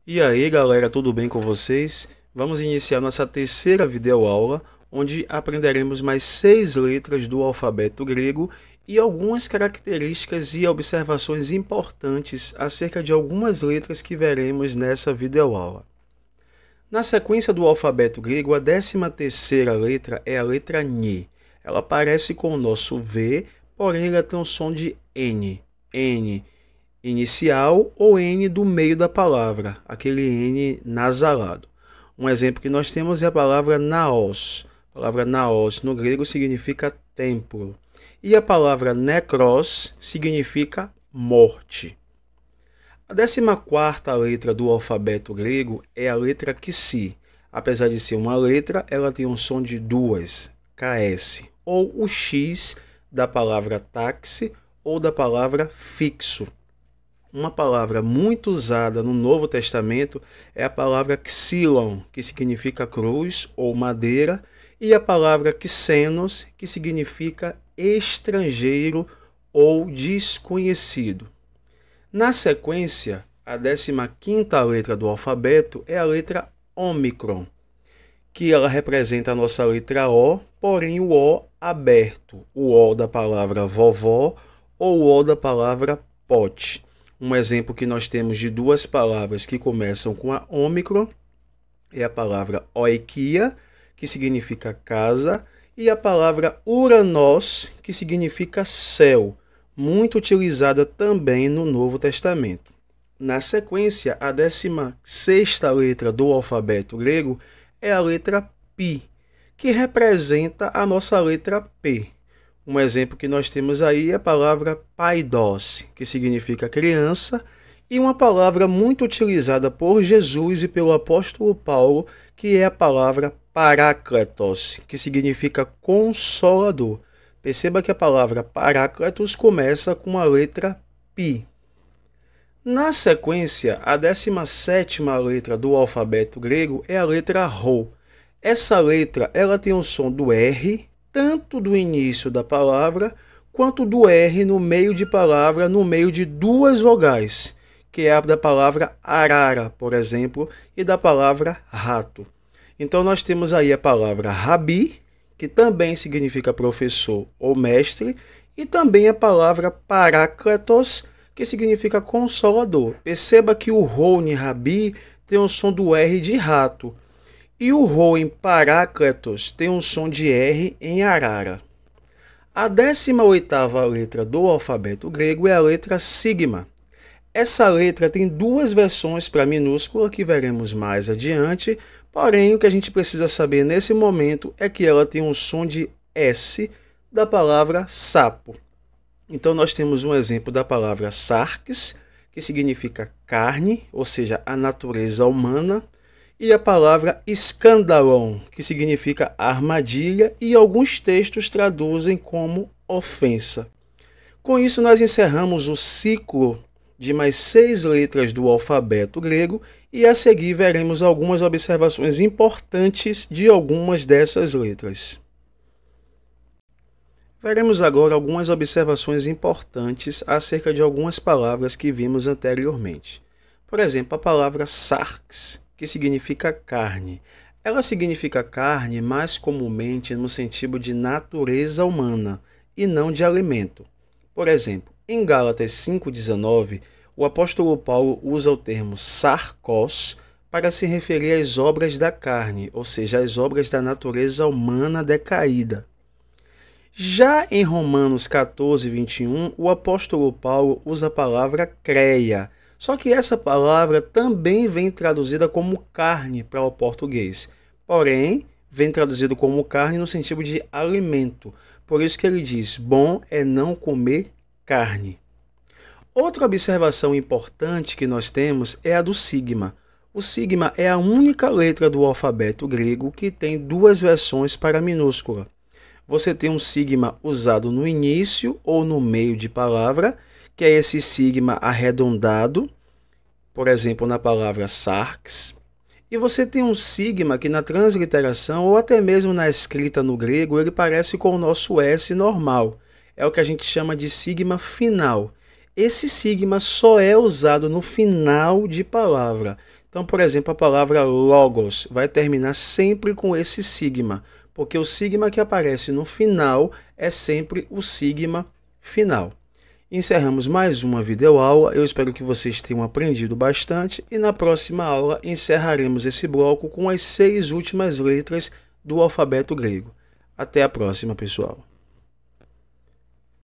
E aí galera, tudo bem com vocês? Vamos iniciar nossa terceira videoaula, onde aprenderemos mais 6 letras do alfabeto grego e algumas características e observações importantes acerca de algumas letras que veremos nessa videoaula. Na sequência do alfabeto grego, a 13ª letra é a letra N. Ela parece com o nosso V, porém ela tem um som de N. N inicial ou N do meio da palavra, aquele N nasalado. Um exemplo que nós temos é a palavra naos. A palavra naos no grego significa templo. E a palavra necros significa morte. A 14ª letra do alfabeto grego é a letra Xi. Apesar de ser uma letra, ela tem um som de duas, KS, ou o X da palavra táxi ou da palavra fixo. Uma palavra muito usada no Novo Testamento é a palavra xilon, que significa cruz ou madeira, e a palavra xenos, que significa estrangeiro ou desconhecido. Na sequência, a 15ª letra do alfabeto é a letra ômicron, que ela representa a nossa letra O, porém o O aberto, o O da palavra vovó ou o O da palavra pote. Um exemplo que nós temos de duas palavras que começam com a ômicron é a palavra oikia, que significa casa, e a palavra uranos, que significa céu, muito utilizada também no Novo Testamento. Na sequência, a 16ª letra do alfabeto grego é a letra Pi, que representa a nossa letra P. Um exemplo que nós temos aí é a palavra paidos, que significa criança, e uma palavra muito utilizada por Jesus e pelo apóstolo Paulo, que é a palavra parácletos, que significa consolador. Perceba que a palavra parácletos começa com a letra Pi. Na sequência, a 17ª letra do alfabeto grego é a letra Rho. Essa letra ela tem o som do R, tanto do início da palavra, quanto do R no meio de palavra, no meio de duas vogais, que é a da palavra arara, por exemplo, e da palavra rato. Então nós temos aí a palavra rabi, que também significa professor ou mestre, e também a palavra parácletos, que significa consolador. Perceba que o Rho em rabi tem o som do R de rato, e o Rho em parácletos tem um som de R em arara. A 18ª letra do alfabeto grego é a letra sigma. Essa letra tem duas versões para minúscula que veremos mais adiante, porém o que a gente precisa saber nesse momento é que ela tem um som de S da palavra sapo. Então nós temos um exemplo da palavra sarx, que significa carne, ou seja, a natureza humana, e a palavra escandalon, que significa armadilha, e alguns textos traduzem como ofensa. Com isso, nós encerramos o ciclo de mais 6 letras do alfabeto grego e a seguir veremos algumas observações importantes de algumas dessas letras. Veremos agora algumas observações importantes acerca de algumas palavras que vimos anteriormente. Por exemplo, a palavra sarx, que significa carne. Ela significa carne mais comumente no sentido de natureza humana e não de alimento. Por exemplo, em Gálatas 5,19, o apóstolo Paulo usa o termo sarkos para se referir às obras da carne, ou seja, às obras da natureza humana decaída. Já em Romanos 14:21, o apóstolo Paulo usa a palavra creia, só que essa palavra também vem traduzida como carne para o português, porém, vem traduzido como carne no sentido de alimento, por isso que ele diz, bom é não comer carne. Outra observação importante que nós temos é a do sigma. O sigma é a única letra do alfabeto grego que tem duas versões para minúscula. Você tem um sigma usado no início ou no meio de palavra, que é esse sigma arredondado, por exemplo, na palavra sarx. E você tem um sigma que na transliteração ou até mesmo na escrita no grego, ele parece com o nosso S normal. É o que a gente chama de sigma final. Esse sigma só é usado no final de palavra. Então, por exemplo, a palavra logos vai terminar sempre com esse sigma, porque o sigma que aparece no final é sempre o sigma final. Encerramos mais uma videoaula, eu espero que vocês tenham aprendido bastante e na próxima aula encerraremos esse bloco com as 6 últimas letras do alfabeto grego. Até a próxima, pessoal!